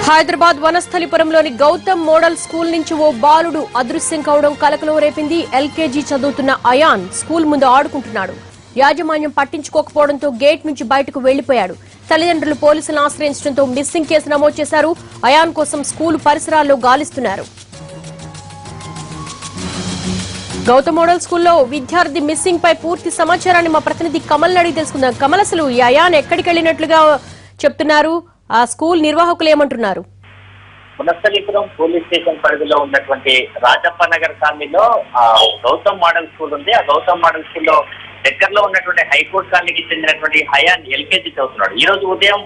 Hyderabad వనస్థలిపురంలోని Gautam model school నుంచి ఓ బాలుడు అదృశ్యం కావడం కలకలం రేపింది. ఎల్కేజీ చదువుతున్న అయాన్ స్కూల్ ముందు ఆడుకుంటున్నాడు. యాజమాన్యం పట్టించుకోకపోవడంతో గేట్ నుంచి బయటకు వెళ్లిపోయాడు. తల్లిదండ్రులు పోలీసులను ఆశ్రయించడంతో మిస్సింగ్ కేసు నమోదు చేశారు. అయాన్ కోసం స్కూల్ పరిసరాల్లో గాలిస్తున్నారు. గౌతమ్ మోడల్ స్కూల్లో విద్యార్థి మిస్సింగ్ పై పూర్తి సమాచారాన్ని మా ప్రతినిధి కమల్ అడిగి తెలుసుకుందాం. కమల్, అసలు ఈ అయాన్ ఎక్కడికి వెళ్లినట్లుగా చెప్తున్నారు? ఆ స్కూల్ నిర్వాహకులు ఏమంటున్నారు? వనస్థలిపురం పోలీస్ స్టేషన్ పరిధిలో ఉన్నటువంటి రాజప్ప నగర్ కాలనీలో గౌతమ్ మోడల్ స్కూల్ ఉంది. ఆ గౌతమ్ మోడల్ స్కూల్లో దగ్గరలో ఉన్నటువంటి హైకోర్టు కాలనీకి చెందినటువంటి హయాన్ ఎల్కేజీ చదువుతున్నాడు. ఈ రోజు ఉదయం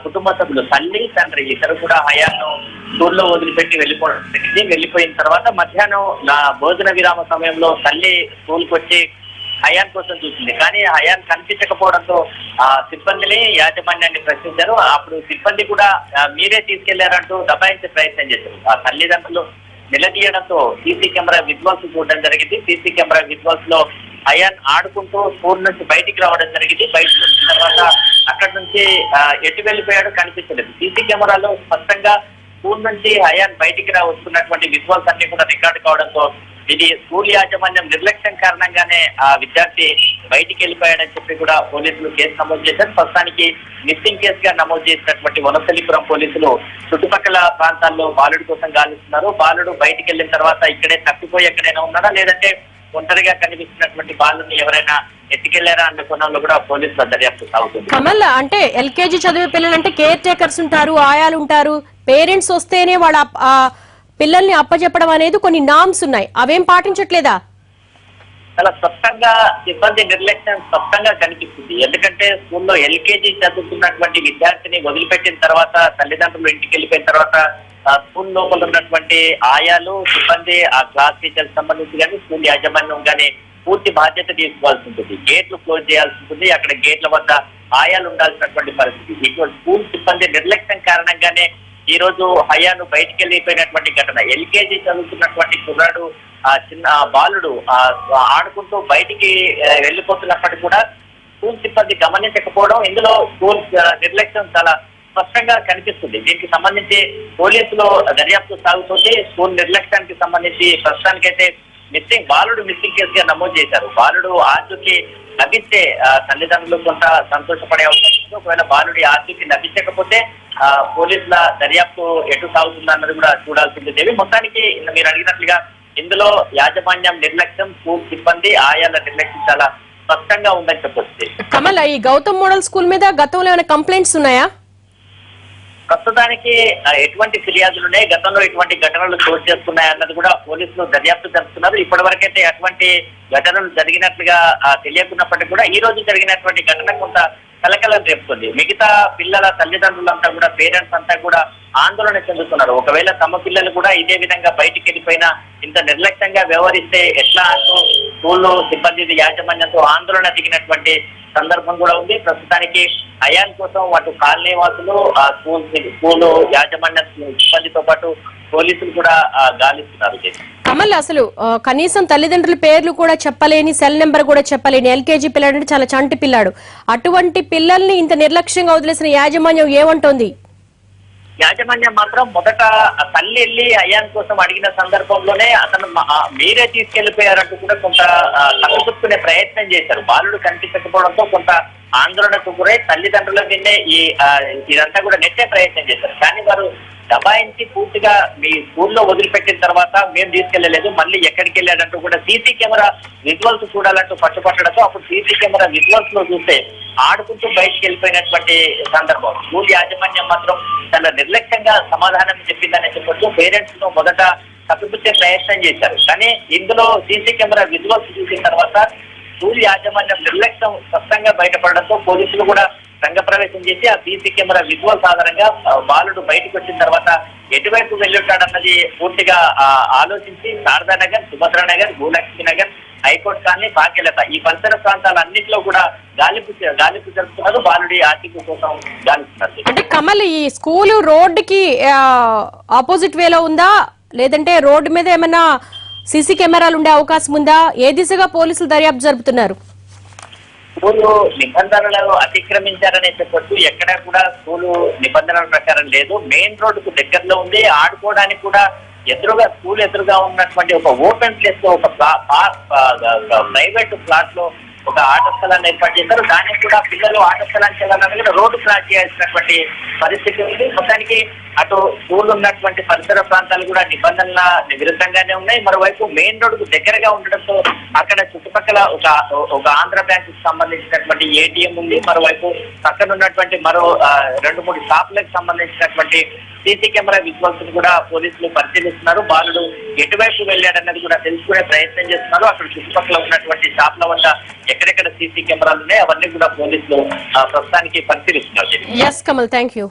కుటుంబ సభ్యులు తల్లి తండ్రి ఇద్దరు కూడా హయాన్ ను స్కూల్లో వదిలిపెట్టి వెళ్ళిపోయిన తర్వాత మధ్యాహ్నం భోజన విరామ సమయంలో తల్లి స్కూల్కి వచ్చి హయాన్ కోసం చూసింది. కానీ హయాన్ కనిపించకపోవడంతో సిబ్బందిని యాజమాన్యాన్ని ప్రశ్నించారు. అప్పుడు సిబ్బంది కూడా మీరే తీసుకెళ్లారంటూ దబాయించే ప్రయత్నం చేశారు. ఆ తల్లిదండ్రులు నిలదీయడంతో సీసీ కెమెరా విజువల్స్ చూడడం జరిగింది. సీసీ కెమెరా విజువల్స్ లో హయాన్ ఆడుకుంటూ స్కూల్ నుంచి బయటికి రావడం జరిగింది. బయటకు వచ్చిన తర్వాత అక్కడి నుంచి ఎటు వెళ్ళిపోయాడో కనిపించలేదు. సీసీ కెమెరాలో స్పష్టంగా స్కూల్ నుంచి హయాన్ బయటికి వస్తున్నటువంటి విజువల్స్ అన్ని కూడా రికార్డు కావడంతో ఇది స్కూల్ యాజమాన్యం నిర్లక్ష్యం కారణంగానే ఆ విద్యార్థి బయటికి వెళ్ళిపోయాడని చెప్పి కూడా పోలీసులు కేసు నమోదు చేశారు. ప్రస్తుతానికి మిస్సింగ్ కేసుగా నమోదు చేసినటువంటి వనస్థలిపురం పోలీసులు చుట్టుపక్కల ప్రాంతాల్లో బాలుడి కోసం గాలిస్తున్నారు. బాలుడు బయటికి వెళ్ళిన తర్వాత ఇక్కడే తప్పిపోయి ఎక్కడైనా ఉన్నాడా, లేదంటే ఒంటరిగా కనిపిస్తున్నటువంటి బాలుని ఎవరైనా ఎత్తుకెళ్లారా అన్న కోణంలో కూడా పోలీసుల దర్యాప్తు సాగుతుంది. కమల్, అంటే ఎల్కేజీ చదివే పిల్లలంటే కేర్ టేకర్స్ ఉంటారు, ఆయాలు ఉంటారు. పేరెంట్స్ వస్తేనే వాళ్ళ పిల్లల్ని అప్పచెప్పడం అనేది కొన్ని నామ్స్ ఉన్నాయి, అవేం పాటించట్లేదా? చాలా స్పష్టంగా సిబ్బంది నిర్లక్ష్యం స్పష్టంగా కనిపిస్తుంది. ఎందుకంటే స్కూల్లో ఎల్కేజీ చదువుతున్నటువంటి విద్యార్థిని వదిలిపెట్టిన తర్వాత తల్లిదండ్రులు ఇంటికి వెళ్ళిపోయిన తర్వాత స్కూల్ లోపల ఉన్నటువంటి ఆయాలు సిబ్బంది ఆ క్లాస్ టీచర్స్ సంబంధించి కానీ స్కూల్ యాజమాన్యం కానీ పూర్తి బాధ్యత తీసుకోవాల్సి ఉంటుంది. గేట్లు క్లోజ్ చేయాల్సి ఉంటుంది. అక్కడ గేట్ల వద్ద ఆయాలు ఉండాల్సినటువంటి పరిస్థితి. ఇటువంటి స్కూల్ సిబ్బంది నిర్లక్ష్యం కారణంగానే ఈ రోజు హయాను బయటికి వెళ్ళిపోయినటువంటి ఘటన. ఎల్కేజీ చదువుతున్నటువంటి కుర్రాడు చిన్న బాలుడు ఆడుకుంటూ బయటికి వెళ్ళిపోతున్నప్పటికీ కూడా స్కూల్ సిబ్బంది గమనించకపోవడం, ఇందులో స్కూల్ నిర్లక్ష్యం చాలా స్పష్టంగా కనిపిస్తుంది. దీనికి సంబంధించి పోలీసులు దర్యాప్తు సాగుతుంటే స్కూల్ నిర్లక్ష్యానికి సంబంధించి ప్రస్తుతానికైతే బాలుడు మిస్సింగ్ కేసుగా నమోదు చేశారు. బాలుడు ఆచూకీ లభిస్తే తల్లిదండ్రులు కొంత సంతోషపడే అవకాశం ఉంది. ఒకవేళ బాలుడి ఆచూకీ లభించకపోతే పోలీసుల దర్యాప్తు ఎటు సాగుతుందన్నది కూడా చూడాల్సింది. మొత్తానికి మీరు అడిగినట్లుగా ఇందులో యాజమాన్యం నిర్లక్ష్యం, స్కూల్ సిబ్బంది ఆయాల నిర్లక్ష్యం చాలా స్పష్టంగా ఉందని చెప్పొచ్చు. కమల్, ఈ గౌతమ్ మోడల్ స్కూల్ మీద గతంలో ఏమైనా కంప్లైంట్స్ ఉన్నాయా? ప్రస్తుతానికి ఎటువంటి ఫిర్యాదులు ఉన్నాయి, గతంలో ఎటువంటి ఘటనలు చోటు చేసుకున్నాయి అన్నది కూడా పోలీసులు దర్యాప్తు జరుపుతున్నారు. ఇప్పటి వరకైతే అటువంటి ఘటనలు జరిగినట్లుగా తెలియకున్నప్పటికీ కూడా ఈ రోజు జరిగినటువంటి ఘటన కొంత కలకలం రేపుతుంది. మిగతా పిల్లల తల్లిదండ్రులంతా కూడా పేరెంట్స్ అంతా కూడా ఆందోళన చెందుతున్నారు. ఒకవేళ తమ పిల్లలు కూడా ఇదే విధంగా బయటికి వెళ్ళిపోయినా ఇంత నిర్లక్ష్యంగా వ్యవహరిస్తే ఎట్లా అంటూ స్కూల్లో సిబ్బంది యాజమాన్యంతో ఆందోళన దిగినటువంటి సందర్భం కూడా ఉంది. ప్రస్తుతానికి అయాన్ కోసం వాటి కాలనీ వాసులు స్కూల్ యాజమాన్య సిబ్బందితో పాటు పోలీసులు కూడా గాలిస్తున్నారు. కమల్, అసలు కనీసం తల్లిదండ్రుల పేర్లు కూడా చెప్పలేని, సెల్ నెంబర్ కూడా చెప్పలేని ఎల్కేజీ పిల్లాడు అంటే చాలా చంటి పిల్లాడు. అటువంటి పిల్లల్ని ఇంత నిర్లక్ష్యంగా వదిలేసిన యాజమాన్యం ఏమంటోంది? యాజమాన్యం మాత్రం మొదట తల్లి వెళ్ళి అయాన్ కోసం అడిగిన సందర్భంలోనే అతను మీరే తీసుకెళ్లిపోయారంటూ కూడా కొంత తప్పుకునే ప్రయత్నం చేశారు. బాలుడు కనిపించకపోవడంతో కొంత ఆందోళనకు గురై తల్లిదండ్రుల మీదే ఇదంతా కూడా నెట్టే ప్రయత్నం చేశారు. కానీ వారు దబాయించి పూర్తిగా మీ స్కూల్లో వదిలిపెట్టిన తర్వాత మేము తీసుకెళ్లలేదు, మళ్ళీ ఎక్కడికి వెళ్ళాడంటూ కూడా సీసీ కెమెరా విజువల్స్ చూడాలంటూ పట్టుపట్టడంతో అప్పుడు సీసీ కెమెరా విజువల్స్ లో చూస్తే ఆడుకుంటూ బయటికి వెళ్ళిపోయినటువంటి సందర్భం. స్కూల్ యాజమాన్యం మాత్రం చాలా నిర్లక్ష్యంగా సమాధానం చెప్పిందని చెప్పొచ్చు. పేరెంట్స్ ను మొదట తప్పిపుచ్చే ప్రయత్నం చేశారు. కానీ ఇందులో సీసీ కెమెరా విజువల్స్ చూసిన తర్వాత స్కూల్ యాజమాన్యం నిర్లక్ష్యం స్పష్టంగా బయటపడడంతో పోలీసులు కూడా రంగప్రవేశం చేసి ఆ సీసీ కెమెరా విజువల్స్ ఆధారంగా బాలుడు బయటకు వచ్చిన తర్వాత ఎటువైపు వెళ్ళుంటాడన్నది పూర్తిగా ఆలోచించి శారదానగర్, సుభద్రానగర్, భూలక్ష్మి నగర్, హైకోర్టు కాలనీ, భాగ్యలత ఈ పరిసర ప్రాంతాలన్నింటిలో కూడా గాలింపు జరుపుతున్నారు. బాలుడి ఆచూకీ కోసం గాలిస్తున్నారు. అంటే కమల్, ఈ స్కూల్ రోడ్డుకి ఆపోజిట్ వేలో ఉందా, లేదంటే రోడ్డు మీద ఏమైనా సీసీ కెమెరాలు ఉండే అవకాశం ఉందా? ఏ దిశగా పోలీసులు దర్యాప్తు జరుపుతున్నారు? స్కూలు నిబంధనలు అతిక్రమించారనే చెప్పొచ్చు. ఎక్కడ కూడా స్కూలు నిబంధనల ప్రకారం లేదు. మెయిన్ రోడ్డుకు దగ్గరలో ఉంది. ఆడుకోవడానికి కూడా ఎదురుగా స్కూల్ ఎదురుగా ఉన్నటువంటి ఒక ఓపెన్ ప్లేస్ లో ఒక ప్రైవేట్ ప్లాట్ లో ఒక ఆట స్థలాన్ని ఏర్పాటు చేశారు. దానికి కూడా పిల్లలు ఆట స్థలానికి వెళ్ళాలని కూడా రోడ్డు క్రాస్ చేయాల్సినటువంటి పరిస్థితి ఉంది. మొత్తానికి అటు స్కూల్ ఉన్నటువంటి పరిసర ప్రాంతాలు కూడా నిబంధనల విరుద్ధంగానే ఉన్నాయి. మరోవైపు మెయిన్ రోడ్డుకు దగ్గరగా ఉండడంతో అక్కడ చుట్టుపక్కల ఒక ఆంధ్ర బ్యాంక్ కు సంబంధించినటువంటి ఏటీఎం ఉంది. మరోవైపు పక్కన ఉన్నటువంటి మరో 2-3 షాపులకు సంబంధించినటువంటి సీసీ కెమెరా విజువల్స్ కూడా పోలీసులు పరిశీలిస్తున్నారు. బాలుడు ఎటువైపు వెళ్ళాడన్నది కూడా తెలుసుకునే ప్రయత్నం చేస్తున్నారు. అక్కడ చుట్టుపక్కల ఉన్నటువంటి షాపుల వద్ద ఎక్కడెక్కడ సీసీ కెమెరాలు ఉన్నాయి అవన్నీ కూడా పోలీసులు ప్రస్తుతానికి పరిశీలిస్తున్నారు. Yes Kamal, thank you.